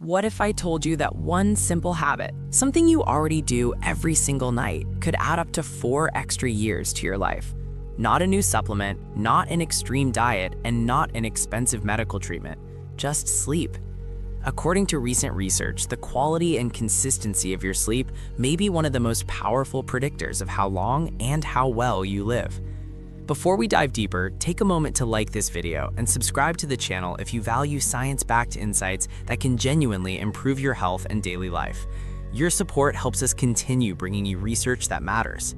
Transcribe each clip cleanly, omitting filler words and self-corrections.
What if I told you that one simple habit, something you already do every single night, could add up to 4 extra years to your life? Not a new supplement, not an extreme diet, and not an expensive medical treatment, just sleep. According to recent research, the quality and consistency of your sleep may be one of the most powerful predictors of how long and how well you live. Before we dive deeper, take a moment to like this video and subscribe to the channel if you value science-backed insights that can genuinely improve your health and daily life. Your support helps us continue bringing you research that matters.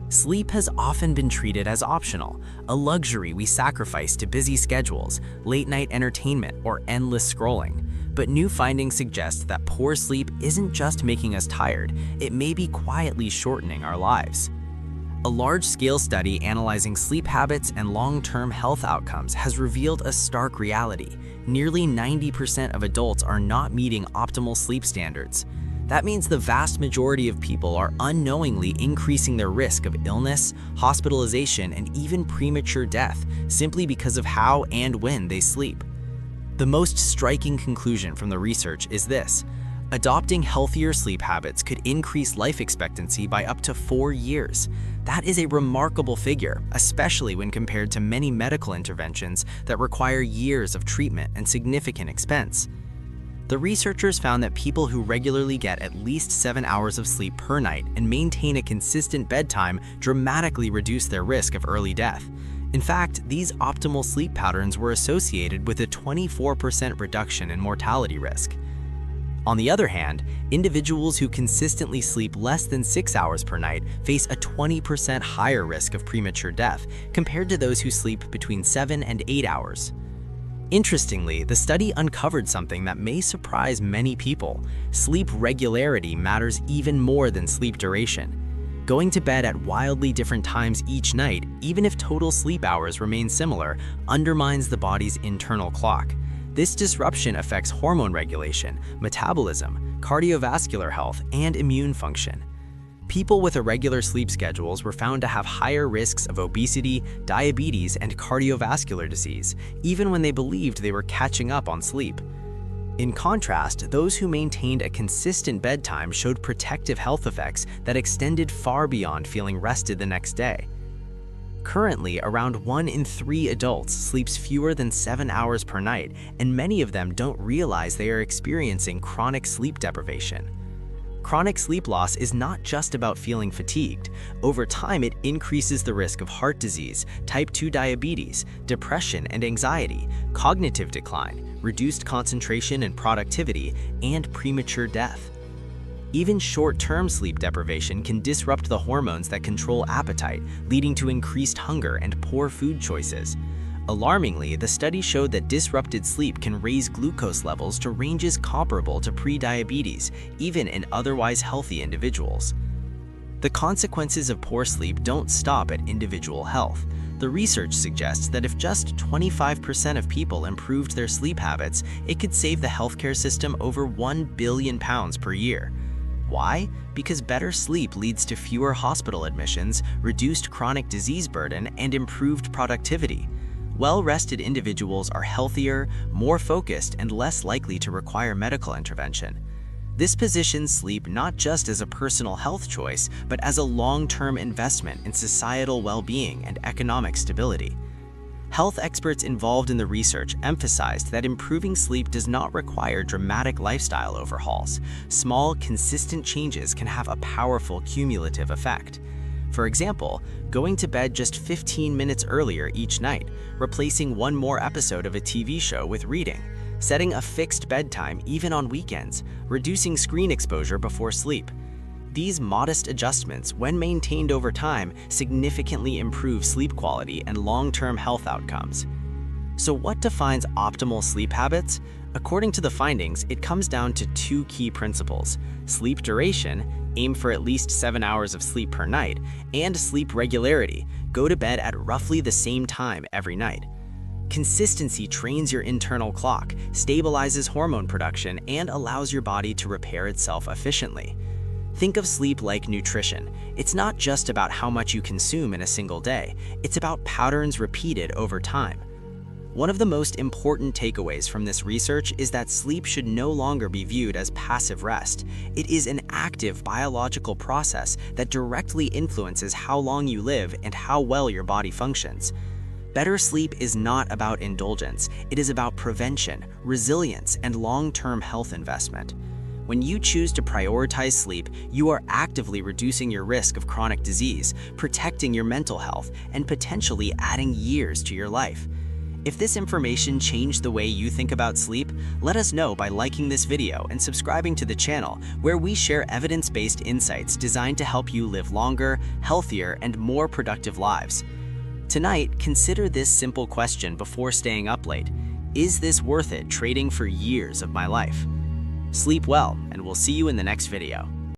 Sleep has often been treated as optional, a luxury we sacrifice to busy schedules, late-night entertainment, or endless scrolling. But new findings suggest that poor sleep isn't just making us tired, it may be quietly shortening our lives. A large-scale study analyzing sleep habits and long-term health outcomes has revealed a stark reality. Nearly 90% of adults are not meeting optimal sleep standards. That means the vast majority of people are unknowingly increasing their risk of illness, hospitalization, and even premature death simply because of how and when they sleep. The most striking conclusion from the research is this: adopting healthier sleep habits could increase life expectancy by up to 4 years. That is a remarkable figure, especially when compared to many medical interventions that require years of treatment and significant expense. The researchers found that people who regularly get at least 7 hours of sleep per night and maintain a consistent bedtime dramatically reduce their risk of early death. In fact, these optimal sleep patterns were associated with a 24% reduction in mortality risk. On the other hand, individuals who consistently sleep less than 6 hours per night face a 20% higher risk of premature death compared to those who sleep between 7 and 8 hours. Interestingly, the study uncovered something that may surprise many people. Sleep regularity matters even more than sleep duration. Going to bed at wildly different times each night, even if total sleep hours remain similar, undermines the body's internal clock. This disruption affects hormone regulation, metabolism, cardiovascular health, and immune function. People with irregular sleep schedules were found to have higher risks of obesity, diabetes, and cardiovascular disease, even when they believed they were catching up on sleep. In contrast, those who maintained a consistent bedtime showed protective health effects that extended far beyond feeling rested the next day. Currently, around 1 in 3 adults sleeps fewer than 7 hours per night, and many of them don't realize they are experiencing chronic sleep deprivation. Chronic sleep loss is not just about feeling fatigued. Over time, it increases the risk of heart disease, type 2 diabetes, depression and anxiety, cognitive decline, reduced concentration and productivity, and premature death. Even short-term sleep deprivation can disrupt the hormones that control appetite, leading to increased hunger and poor food choices. Alarmingly, the study showed that disrupted sleep can raise glucose levels to ranges comparable to pre-diabetes, even in otherwise healthy individuals. The consequences of poor sleep don't stop at individual health. The research suggests that if just 25% of people improved their sleep habits, it could save the healthcare system over £1 billion per year. Why? Because better sleep leads to fewer hospital admissions, reduced chronic disease burden, and improved productivity. Well-rested individuals are healthier, more focused, and less likely to require medical intervention. This positions sleep not just as a personal health choice, but as a long-term investment in societal well-being and economic stability. Health experts involved in the research emphasized that improving sleep does not require dramatic lifestyle overhauls. Small, consistent changes can have a powerful cumulative effect. For example, going to bed just 15 minutes earlier each night, replacing one more episode of a TV show with reading, setting a fixed bedtime even on weekends, reducing screen exposure before sleep. These modest adjustments, when maintained over time, significantly improve sleep quality and long-term health outcomes. So what defines optimal sleep habits? According to the findings, it comes down to 2 key principles: sleep duration, aim for at least 7 hours of sleep per night, and sleep regularity, go to bed at roughly the same time every night. Consistency trains your internal clock, stabilizes hormone production, and allows your body to repair itself efficiently. Think of sleep like nutrition. It's not just about how much you consume in a single day, it's about patterns repeated over time. One of the most important takeaways from this research is that sleep should no longer be viewed as passive rest. It is an active biological process that directly influences how long you live and how well your body functions. Better sleep is not about indulgence, it is about prevention, resilience, and long-term health investment. When you choose to prioritize sleep, you are actively reducing your risk of chronic disease, protecting your mental health, and potentially adding years to your life. If this information changed the way you think about sleep, let us know by liking this video and subscribing to the channel, where we share evidence-based insights designed to help you live longer, healthier, and more productive lives. Tonight, consider this simple question before staying up late. Is this worth it trading for years of my life? Sleep well, and we'll see you in the next video.